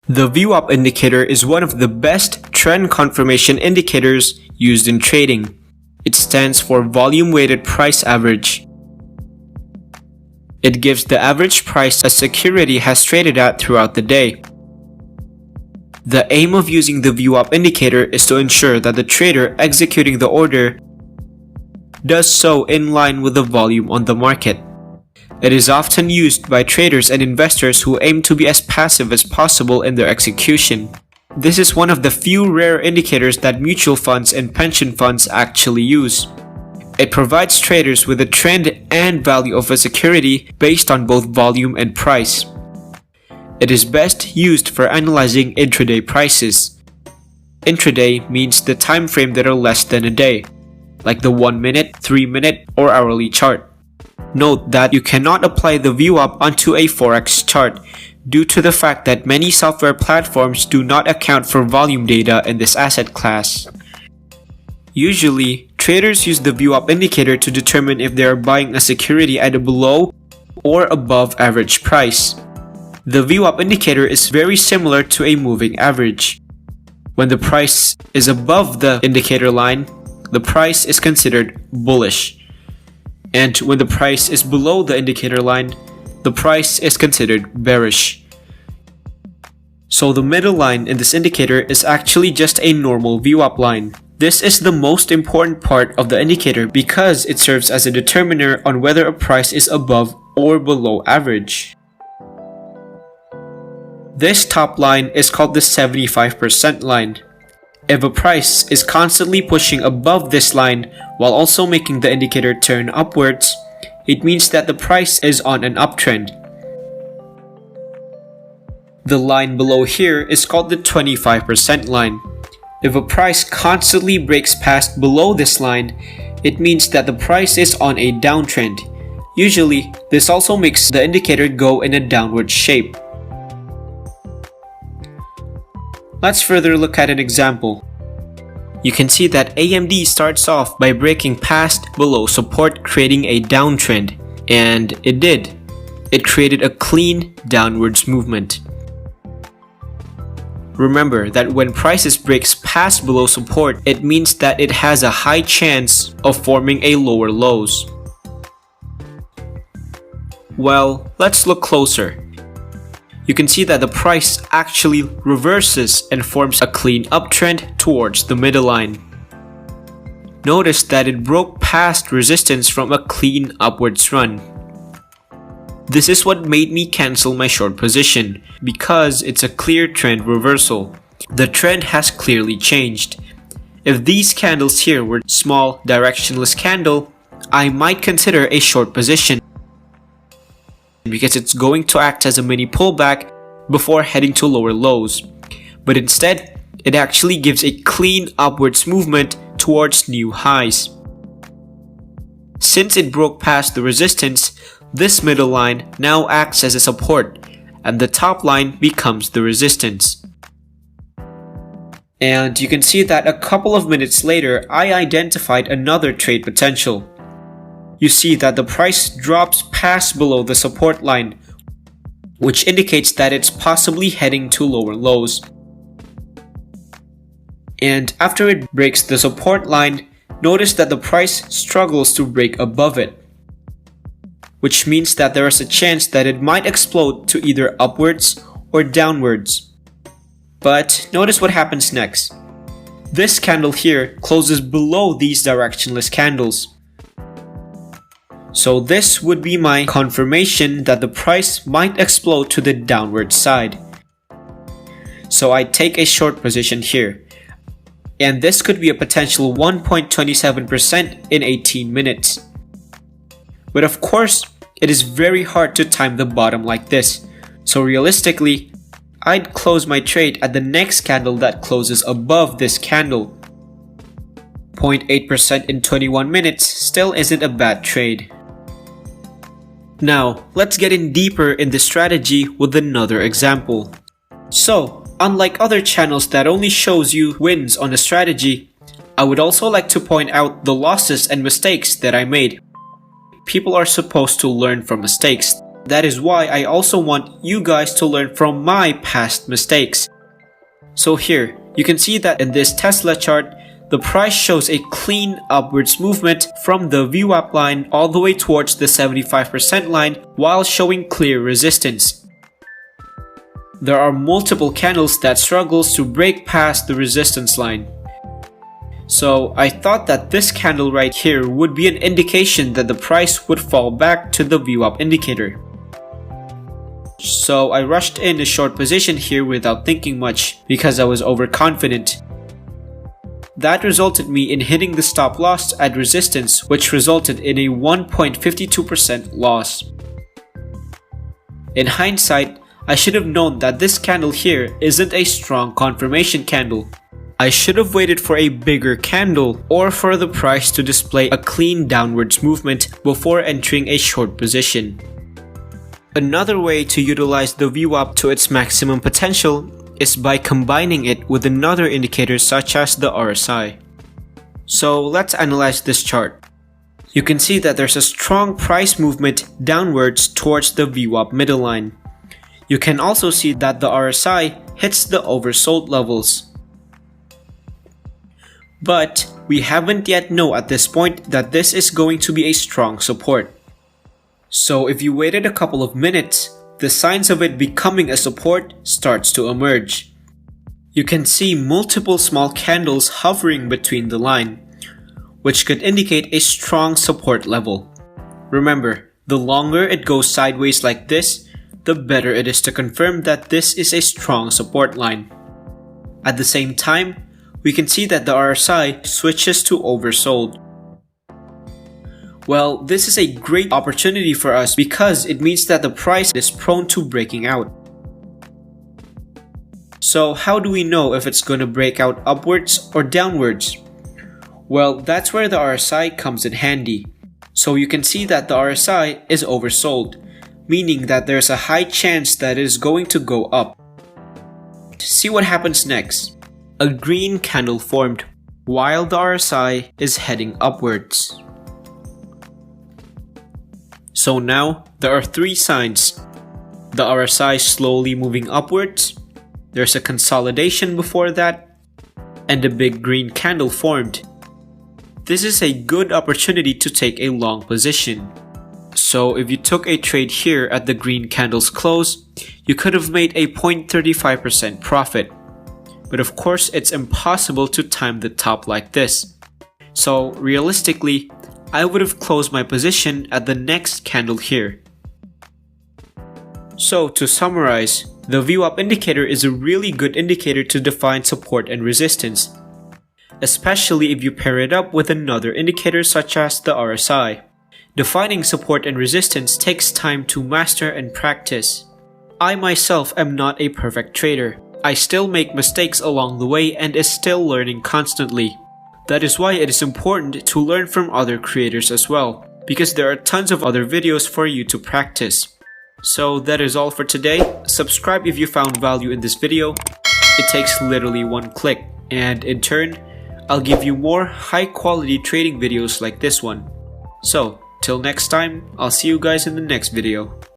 The VWAP indicator is one of the best trend confirmation indicators used in trading. It stands for volume weighted price average. It gives the average price a security has traded at throughout the day. The aim of using the VWAP indicator is to ensure that the trader executing the order does so in line with the volume on the market. It is often used by traders and investors who aim to be as passive as possible in their execution. This is one of the few rare indicators that mutual funds and pension funds actually use. It provides traders with a trend and value of a security based on both volume and price. It is best used for analyzing intraday prices. Intraday means the time frame that are less than a day, like the 1 minute, 3 minute, or hourly chart. Note that you cannot apply the VWAP onto a forex chart due to the fact that many software platforms do not account for volume data in this asset class. Usually, traders use the VWAP indicator to determine if they are buying a security at a below or above average price. The VWAP indicator is very similar to a moving average. When the price is above the indicator line, the price is considered bullish. And when the price is below the indicator line, the price is considered bearish. So the middle line in this indicator is actually just a normal VWAP line. This is the most important part of the indicator because it serves as a determiner on whether a price is above or below average. This top line is called the 75% line. If a price is constantly pushing above this line while also making the indicator turn upwards, it means that the price is on an uptrend. The line below here is called the 25% line. If a price constantly breaks past below this line, it means that the price is on a downtrend. Usually, this also makes the indicator go in a downward shape. Let's further look at an example. You can see that AMD starts off by breaking past below support, creating a downtrend, and it did. It created a clean downwards movement. Remember that when prices breaks past below support, it means that it has a high chance of forming a lower lows. Well, let's look closer. You can see that the price actually reverses and forms a clean uptrend towards the middle line. Notice that it broke past resistance from a clean upwards run. This is what made me cancel my short position, because it's a clear trend reversal. The trend has clearly changed. If these candles here were small directionless candle, I might consider a short position, because it's going to act as a mini pullback before heading to lower lows. But instead, it actually gives a clean upwards movement towards new highs. Since it broke past the resistance, this middle line now acts as a support, and the top line becomes the resistance. And you can see that a couple of minutes later, I identified another trade potential. You see that the price drops past below the support line, which indicates that it's possibly heading to lower lows. And after it breaks the support line, notice that the price struggles to break above it, which means that there is a chance that it might explode to either upwards or downwards. But notice what happens next. This candle here closes below these directionless candles. So this would be my confirmation that the price might explode to the downward side. So I take a short position here. And this could be a potential 1.27% in 18 minutes. But of course, it is very hard to time the bottom like this. So realistically, I'd close my trade at the next candle that closes above this candle. 0.8% in 21 minutes still isn't a bad trade. Now, let's get in deeper in the strategy with another example. So, unlike other channels that only shows you wins on a strategy, I would also like to point out the losses and mistakes that I made. People are supposed to learn from mistakes. That is why I also want you guys to learn from my past mistakes. So here, you can see that in this Tesla chart, the price shows a clean upwards movement from the VWAP line all the way towards the 75% line while showing clear resistance. There are multiple candles that struggles to break past the resistance line. So I thought that this candle right here would be an indication that the price would fall back to the VWAP indicator. So I rushed in a short position here without thinking much because I was overconfident. That resulted me in hitting the stop loss at resistance, which resulted in a 1.52% loss. In hindsight, I should have known that this candle here isn't a strong confirmation candle. I should have waited for a bigger candle or for the price to display a clean downwards movement before entering a short position. Another way to utilize the VWAP to its maximum potential is by combining it with another indicator such as the RSI. So let's analyze this chart. You can see that there's a strong price movement downwards towards the VWAP middle line. You can also see that the RSI hits the oversold levels. But we haven't yet know at this point that this is going to be a strong support. So if you waited a couple of minutes, the signs of it becoming a support starts to emerge. You can see multiple small candles hovering between the line, which could indicate a strong support level. Remember, the longer it goes sideways like this, the better it is to confirm that this is a strong support line. At the same time, we can see that the RSI switches to oversold. Well, this is a great opportunity for us because it means that the price is prone to breaking out. So how do we know if it's going to break out upwards or downwards? Well, that's where the RSI comes in handy. So you can see that the RSI is oversold, meaning that there's a high chance that it is going to go up. See what happens next. A green candle formed while the RSI is heading upwards. So now, there are three signs. The RSI slowly moving upwards, there's a consolidation before that, and a big green candle formed. This is a good opportunity to take a long position. So if you took a trade here at the green candle's close, you could have made a 0.35% profit. But of course, it's impossible to time the top like this. So realistically, I would have closed my position at the next candle here. So to summarize, the VWAP indicator is a really good indicator to define support and resistance, especially if you pair it up with another indicator such as the RSI. Defining support and resistance takes time to master and practice. I myself am not a perfect trader. I still make mistakes along the way and is still learning constantly. That is why it is important to learn from other creators as well, because there are tons of other videos for you to practice. So that is all for today. Subscribe if you found value in this video. It takes literally one click, and in turn, I'll give you more high quality trading videos like this one. So, till next time, I'll see you guys in the next video.